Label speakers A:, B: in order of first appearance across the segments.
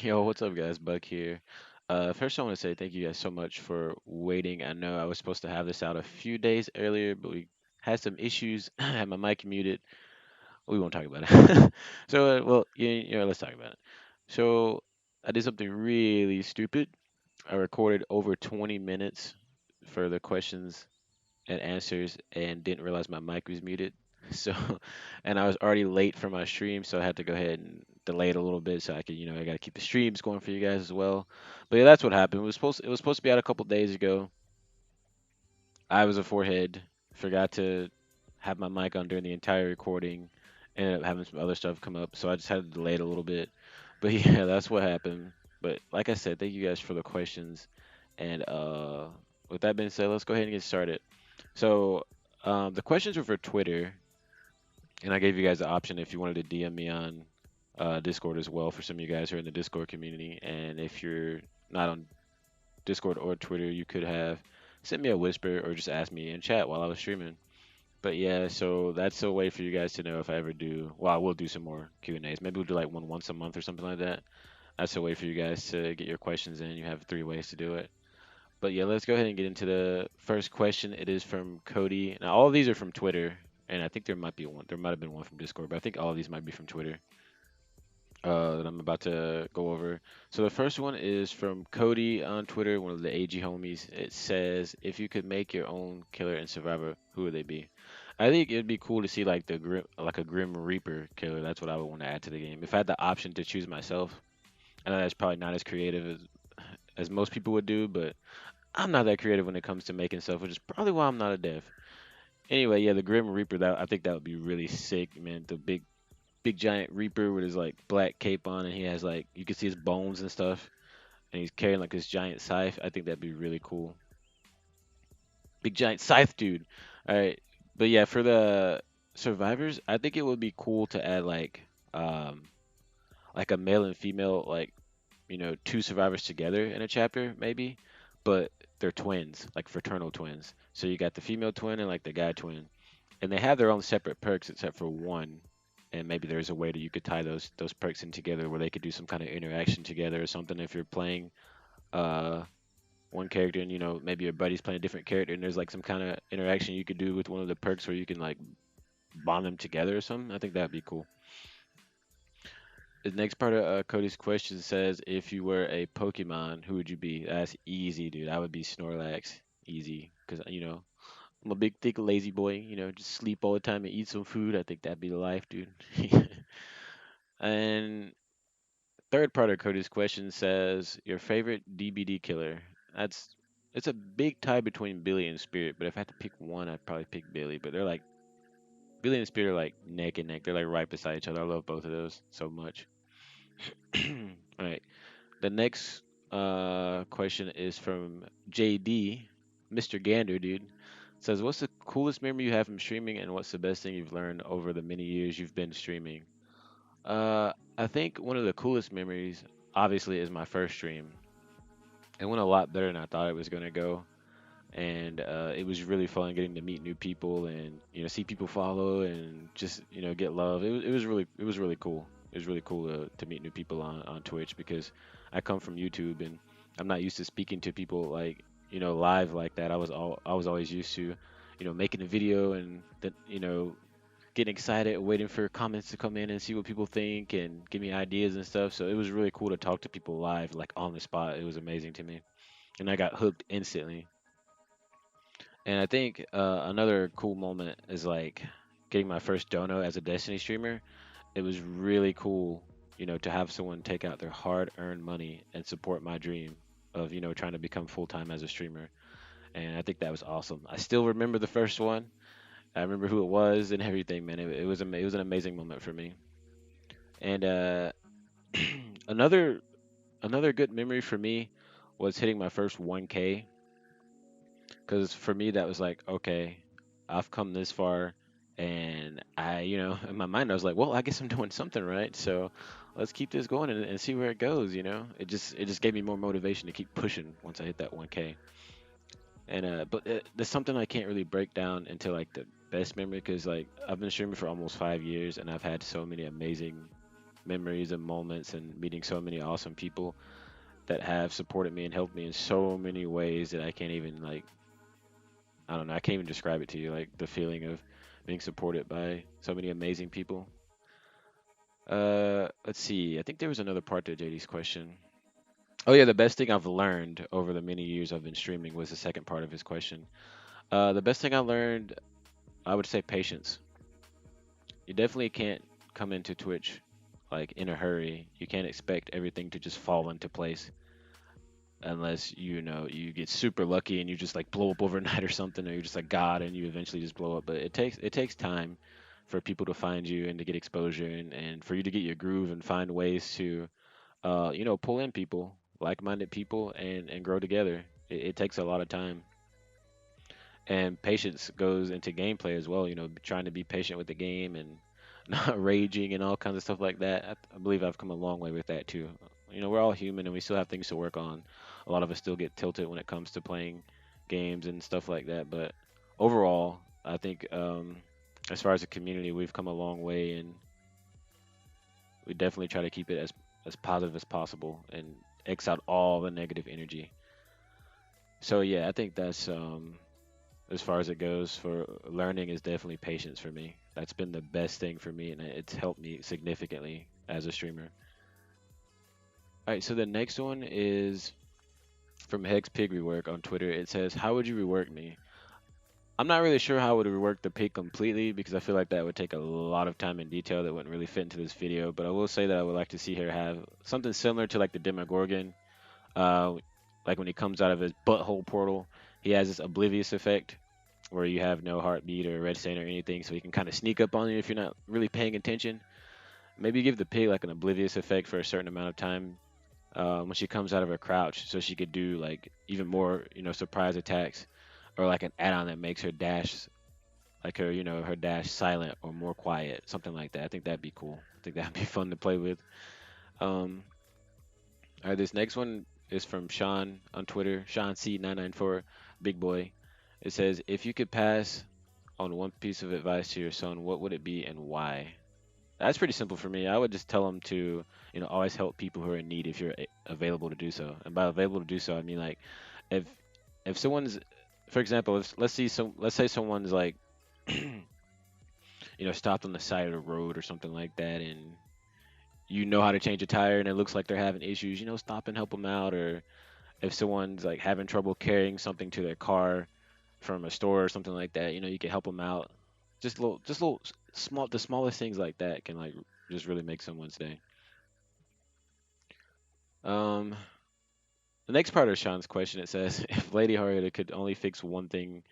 A: Yo, what's up, guys? Buck here. First, I want to say thank you guys so much for waiting. I know I was supposed to have this out a few days earlier, but we had some issues. I had my mic muted. We won't talk about it. So, well, let's talk about it. So, I did something really stupid. I recorded over 20 minutes for the questions and answers and didn't realize my mic was muted. So, and I was already late for my stream, so I had to go ahead and delay it a little bit so I could, I got to keep the streams going for you guys as well. But yeah, that's what happened. It was supposed to be out a couple days ago. I was a forehead, forgot to have my mic on during the entire recording, ended up having some other stuff come up, so I just had to delay it a little bit. But yeah, that's what happened. But like I said, thank you guys for the questions. And with that being said, let's go ahead and get started. So the questions were for Twitter, and I gave you guys the option if you wanted to DM me on Discord as well for some of you guys who are in the Discord community. And if you're not on Discord or Twitter, you could have sent me a whisper or just ask me in chat while I was streaming. But yeah, so that's a way for you guys to know if I ever do. Well, I will do some more Q&As. Maybe we'll do like one once a month or something like that. That's a way for you guys to get your questions in. You have 3 ways to do it. But yeah, let's go ahead and get into the first question. It is from Cody. Now, all of these are from Twitter, and I think there might be one. There might have been one from Discord, but I think all of these might be from Twitter that I'm about to go over. So the first one is from Cody on Twitter, one of the AG homies. It says, "If you could make your own killer and survivor, who would they be?" I think it'd be cool to see like like a Grim Reaper killer. That's what I would want to add to the game. If I had the option to choose myself, I know that's probably not as creative as most people would do, but I'm not that creative when it comes to making stuff, which is probably why I'm not a dev. Anyway, yeah, the Grim Reaper. That I think that would be really sick, man. The big giant Reaper with his like black cape on, and he has like you can see his bones and stuff, and he's carrying like this giant scythe. I think that'd be really cool. Big giant scythe dude. All right, but yeah, for the survivors, I think it would be cool to add um like a male and female like two survivors together in a chapter maybe, but they're twins, like fraternal twins. So you got the female twin and like the guy twin, and they have their own separate perks except for one. And maybe there's a way that you could tie those perks in together where they could do some kind of interaction together or something. If you're playing uh one character and maybe your buddy's playing a different character and there's like some kind of interaction you could do with one of the perks where you can like bond them together or something. I think that'd be cool. The next part of Cody's question says, if you were a Pokemon, who would you be? That's easy, dude. I would be Snorlax. Easy. Because, I'm a big, thick, lazy boy. Just sleep all the time and eat some food. I think that'd be the life, dude. And third part of Cody's question says, your favorite DBD killer? That's It's a big tie between Billy and Spirit, but if I had to pick one, I'd probably pick Billy. But they're like Billy and Spirit are like neck and neck. They're like right beside each other. I love both of those so much. All right. The next question is from JD, Mr. Gander, dude. Says, what's the coolest memory you have from streaming, and what's the best thing you've learned over the many years you've been streaming? I think one of the coolest memories, obviously, is my first stream. It went a lot better than I thought it was gonna go, and it was really fun getting to meet new people and see people follow and just get love. It was really cool. It was really cool to meet new people on Twitch because I come from YouTube and I'm not used to speaking to people like live like that. I was always used to making a video and then getting excited waiting for comments to come in and see what people think and give me ideas and stuff. So it was really cool to talk to people live like on the spot. It was amazing to me, and I got hooked instantly. And I think another cool moment is like getting my first dono as a Destiny streamer. It was really cool, to have someone take out their hard-earned money and support my dream of, trying to become full-time as a streamer. And I think that was awesome. I still remember the first one. I remember who it was and everything, man. It was an amazing moment for me. And another another good memory for me was hitting my first 1K, because for me that was like, okay, I've come this far, and in my mind I was like, well, I guess I'm doing something right, so let's keep this going and see where it goes. It just gave me more motivation to keep pushing once I hit that 1K. And but there's something I can't really break down into like the best memory, because like I've been streaming for almost 5 years and I've had so many amazing memories and moments and meeting so many awesome people that have supported me and helped me in so many ways that I can't even like I don't know, I can't even describe it to you, like the feeling of being supported by so many amazing people. Let's see. I think there was another part to JD's question. Oh yeah, the best thing I've learned over the many years I've been streaming was the second part of his question. The best thing I learned, I would say patience. You definitely can't come into Twitch like in a hurry. You can't expect everything to just fall into place unless you know you get super lucky and you just like blow up overnight or something, or you're just like God and you eventually just blow up. But it takes time for people to find you and to get exposure and for you to get your groove and find ways to pull in people, like-minded people, and grow together. It takes a lot of time, and patience goes into gameplay as well. Trying to be patient with the game and not raging and all kinds of stuff like that. I believe I've come a long way with that too. We're all human and we still have things to work on. A lot of us still get tilted when it comes to playing games and stuff like that. But overall, I think as far as a community, we've come a long way, and we definitely try to keep it as positive as possible and X out all the negative energy. So yeah, I think that's as far as it goes for learning is definitely patience for me. That's been the best thing for me, and it's helped me significantly as a streamer. All right, so the next one is from Hex Pig Rework on Twitter. It says, "How would you rework me?" I'm not really sure how I would rework the pig completely because I feel like that would take a lot of time and detail that wouldn't really fit into this video. But I will say that I would like to see her have something similar to like the Demogorgon. Uh, like when he comes out of his butthole portal, he has this oblivious effect where you have no heartbeat or red stain or anything, so he can kind of sneak up on you if you're not really paying attention. Maybe give the pig like an oblivious effect for a certain amount of time when she comes out of her crouch, so she could do like even more, surprise attacks, or like an add-on that makes her dash, like her dash silent or more quiet, something like that. I think that'd be cool. I think that'd be fun to play with. Um, all right, this next one is from Sean on Twitter, Sean C994, big boy. It says, if you could pass on one piece of advice to your son, what would it be and why? That's pretty simple for me. I would just tell him to, always help people who are in need if you're available to do so. And by available to do so, I mean like if someone's, for example, if let's say someone's like, stopped on the side of the road or something like that, and you know how to change a tire, and it looks like they're having issues, stop and help them out. Or if someone's like having trouble carrying something to their car from a store or something like that, you can help them out. Just little small, the smallest things like that can like just really make someone's day. Um, the next part of Sean's question, it says, if Lady Harriet could only fix one thing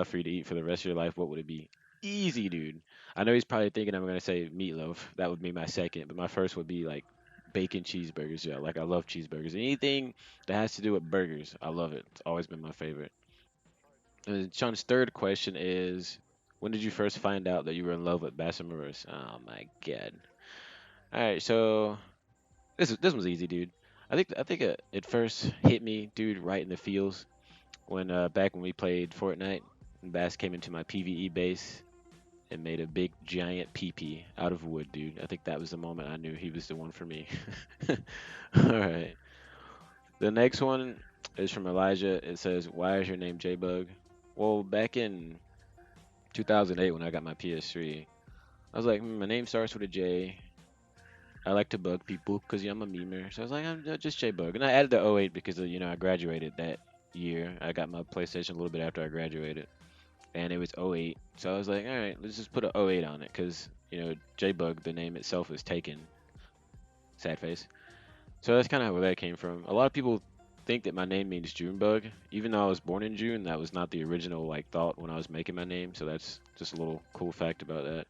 A: for you to eat for the rest of your life, what would it be? Easy, dude. I know he's probably thinking I'm gonna say meatloaf. That would be my second, but my first would be like bacon cheeseburgers. Yeah, like I love cheeseburgers. Anything that has to do with burgers, I love it. It's always been my favorite. And Sean's third question is, when did you first find out that you were in love with Bassamarus? Oh my god. All right, so this one's easy, dude. I think it first hit me, dude, right in the feels when back when we played Fortnite and Bass came into my PVE base and made a big giant PP out of wood, dude. I think that was the moment I knew he was the one for me. All right. The next one is from Elijah. It says, "Why is your name jbug?" Well, back in 2008 when I got my PS3, I was like, my name starts with a J. I like to bug people because I'm a memer. So I was like, I'm just jbug. And I added the '08 because I graduated that year. I got my PlayStation a little bit after I graduated, and it was '08. So I was like, all right, let's just put a '08 on it because jbug, the name itself, is taken. Sad face. So that's kind of where that came from. A lot of people think that my name means Junebug, even though I was born in June. That was not the original like thought when I was making my name. So that's just a little cool fact about that.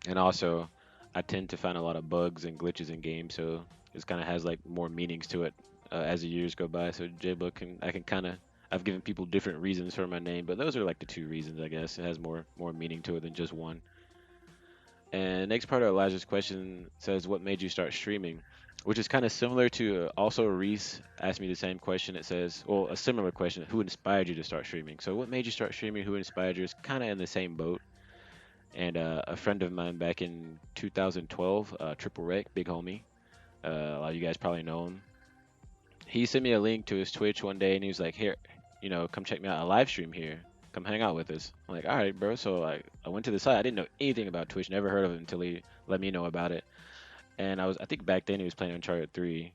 A: And also, I tend to find a lot of bugs and glitches in games, so it kind of has like more meanings to it as the years go by. So JBug I can kind of I've given people different reasons for my name, but those are like the two reasons I guess. It has more meaning to it than just one. And next part of Elijah's question says, "What made you start streaming?" Which is kind of similar to also Reese asked me the same question. It says, well, a similar question: Who inspired you to start streaming? So, what made you start streaming? Who inspired you? Is kind of in the same boat. And a friend of mine back in 2012, Triple Rec, big homie. A lot of you guys probably know him. He sent me a link to his Twitch one day, and he was like, "Here, come check me out. A live stream here. Come hang out with us." I'm like, "All right, bro." So I went to the site. I didn't know anything about Twitch. Never heard of it until he let me know about it. And I think back then he was playing Uncharted 3.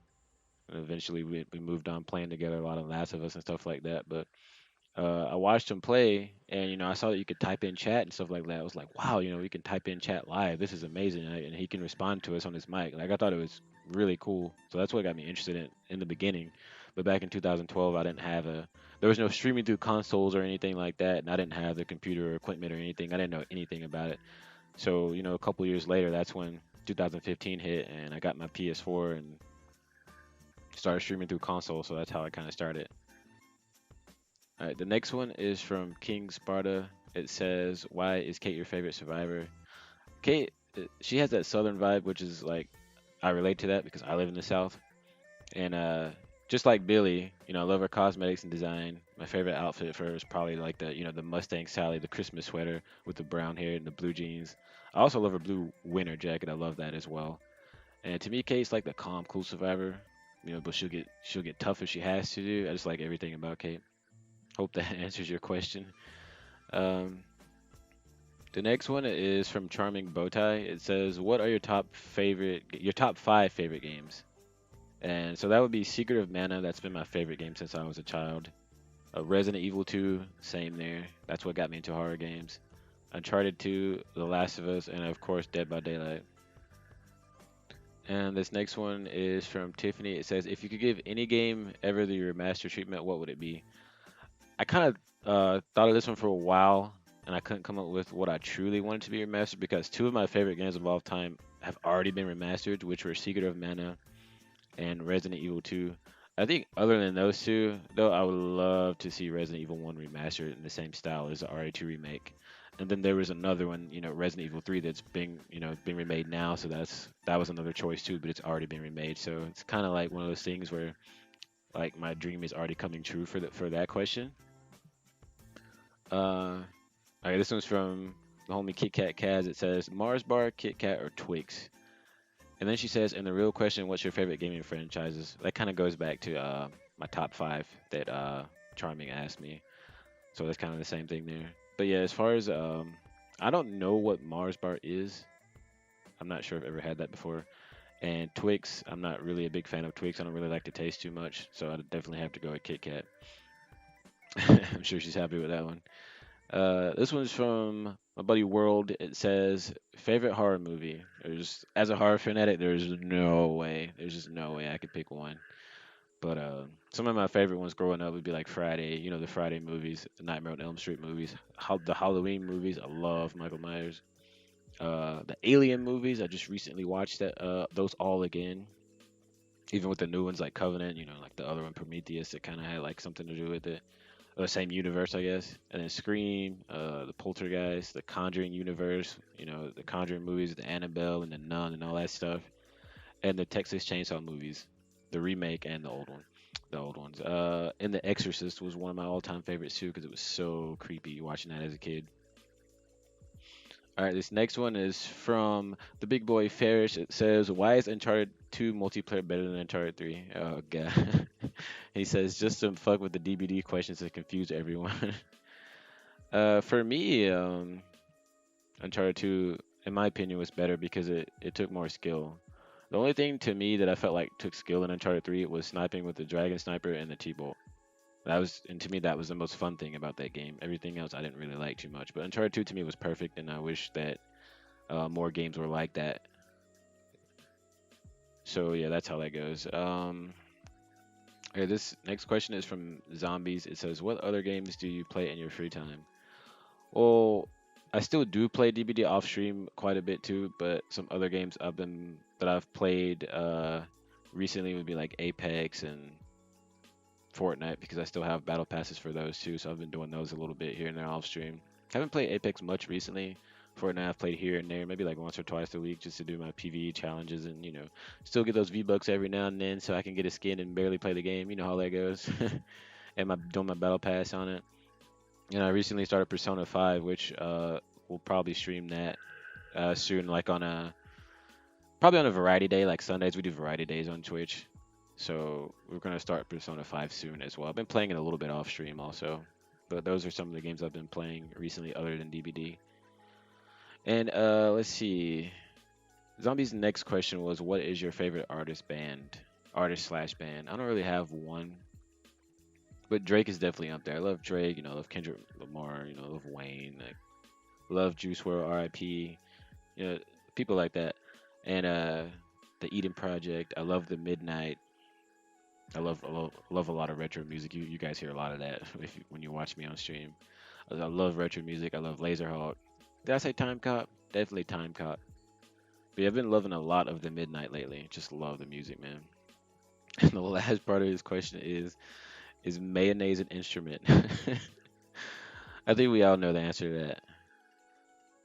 A: And eventually we moved on playing together a lot of Last of Us and stuff like that. But I watched him play, and I saw that you could type in chat and stuff like that. I was like, wow, we can type in chat live. This is amazing, and he can respond to us on his mic. Like I thought it was really cool. So that's what got me interested in the beginning. But back in 2012, I didn't have there was no streaming through consoles or anything like that, and I didn't have the computer or equipment or anything. I didn't know anything about it. So a couple years later, that's when 2015 hit, and I got my PS4 and started streaming through console. So that's how I kind of started. All right, the next one is from King Sparta. It says, "Why is Kate your favorite survivor?" Kate, she has that southern vibe, which is like I relate to that because I live in the south, and just like Billy, I love her cosmetics and design. My favorite outfit for her is probably like the Mustang Sally, the Christmas sweater with the brown hair and the blue jeans. I also love her blue winter jacket. I love that as well. And to me, Kate's like the calm, cool survivor. But she'll get tough if she has to do. I just like everything about Kate. Hope that answers your question. Um, the next one is from Charming Bowtie. It says, "What are your top five favorite games?" And so that would be Secret of Mana. That's been my favorite game since I was a child. Resident Evil 2, same there. That's what got me into horror games. Uncharted 2, The Last of Us, and of course Dead by Daylight. And this next one is from Tiffany. It says, "If you could give any game ever the remaster treatment, what would it be?" I kind of thought of this one for a while, and I couldn't come up with what I truly wanted to be remastered because two of my favorite games of all time have already been remastered, which were Secret of Mana and Resident Evil 2. I think other than those two, though, I would love to see Resident Evil 1 remastered in the same style as the RE2 remake. And then there was another one, Resident Evil 3 that's being remade now, so that was another choice too, but it's already been remade. So it's kind of like one of those things where like my dream is already coming true for that question. Uh, okay, this one's from the homie Kit Kat Kaz. It says Mars Bar, Kit Kat, or Twix. And then she says, and the real question, what's your favorite gaming franchises? That kind of goes back to my top five that Charming asked me. So that's kind of the same thing there. But yeah, as far as I don't know what Mars Bar is. I'm not sure I've ever had that before. And Twix, I'm not really a big fan of Twix. I don't really like the taste too much, so I'd definitely have to go with Kit Kat. I'm sure she's happy with that one. This one's from my buddy World. It says favorite horror movie. As a horror fanatic, there's just no way I could pick one. But some of my favorite ones growing up would be like Friday. The Friday movies, the Nightmare on Elm Street movies, the Halloween movies. I love Michael Myers. The Alien movies. I just recently watched those all again. Even with the new ones like Covenant, like the other one Prometheus, it kind of had like something to do with it. The same universe, I guess. And then Scream, the Poltergeist, the Conjuring universe, the Conjuring movies, the Annabelle and the Nun and all that stuff, and the Texas Chainsaw movies, the remake and the old ones. And The Exorcist was one of my all-time favorites too because it was so creepy watching that as a kid. All right, this next one is from the big boy Farish. It says, "Why is Uncharted 2 multiplayer better than Uncharted 3?" Oh god. He says, "Just to fuck with the DBD questions to confuse everyone." For me, Uncharted 2, in my opinion, was better because it took more skill. The only thing to me that I felt like took skill in Uncharted 3 was sniping with the Dragon Sniper and the T-Bolt. And to me, that was the most fun thing about that game. Everything else I didn't really like too much. But Uncharted 2 to me was perfect, and I wish that more games were like that. So yeah, that's how that goes. Okay, this next question is from Zombies. It says, "What other games do you play in your free time?" Well, I still do play DBD off stream quite a bit too, but some other games that I've played recently would be like Apex and Fortnite because I still have battle passes for those too. So I've been doing those a little bit here and there off stream. Haven't played Apex much recently. Fortnite I've played here and there, maybe like once or twice a week just to do my PvE challenges and still get those V-Bucks every now and then so I can get a skin and barely play the game. You know how that goes. And doing my battle pass on it. And I recently started Persona 5, which we'll probably stream that soon, like on a probably on a variety day, like Sundays. We do variety days on Twitch, so we're gonna start Persona 5 soon as well. I've been playing it a little bit off stream also, but those are some of the games I've been playing recently, other than DBD. And let's see. Zombie's next question was, "What is your favorite artist slash band?" I don't really have one, but Drake is definitely up there. I love Drake, I love Kendrick Lamar, I love Wayne, like, love Juice WRLD, R.I.P. You know, people like that, and the Eden Project. I love the Midnight. I love a lot of retro music. You guys hear a lot of that when you watch me on stream. I love retro music. I love Laserhawk. Did I say Time Cop? Definitely Time Cop. But yeah, I've been loving a lot of the Midnight lately. Just love the music, man. And the last part of this question is mayonnaise an instrument? I think we all know the answer to that.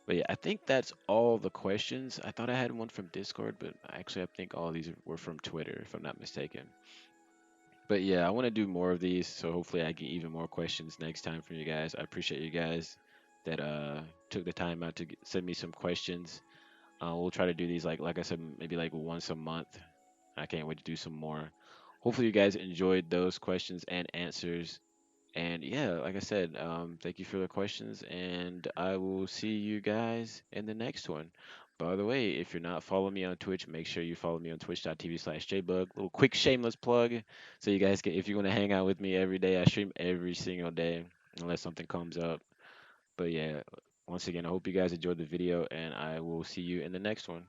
A: But yeah, I think that's all the questions. I thought I had one from Discord, but actually I think all these were from Twitter, if I'm not mistaken. But yeah, I want to do more of these, so hopefully I get even more questions next time from you guys. I appreciate you guys that took the time out to send me some questions. We'll try to do these like I said, maybe like once a month. I can't wait to do some more. Hopefully you guys enjoyed those questions and answers. And yeah, like I said, thank you for the questions, and I will see you guys in the next one. By the way, if you're not following me on Twitch, make sure you follow me on twitch.tv/jbug. Little quick shameless plug, so you guys can, if you want to hang out with me every day, I stream every single day unless something comes up. But yeah, once again, I hope you guys enjoyed the video, and I will see you in the next one.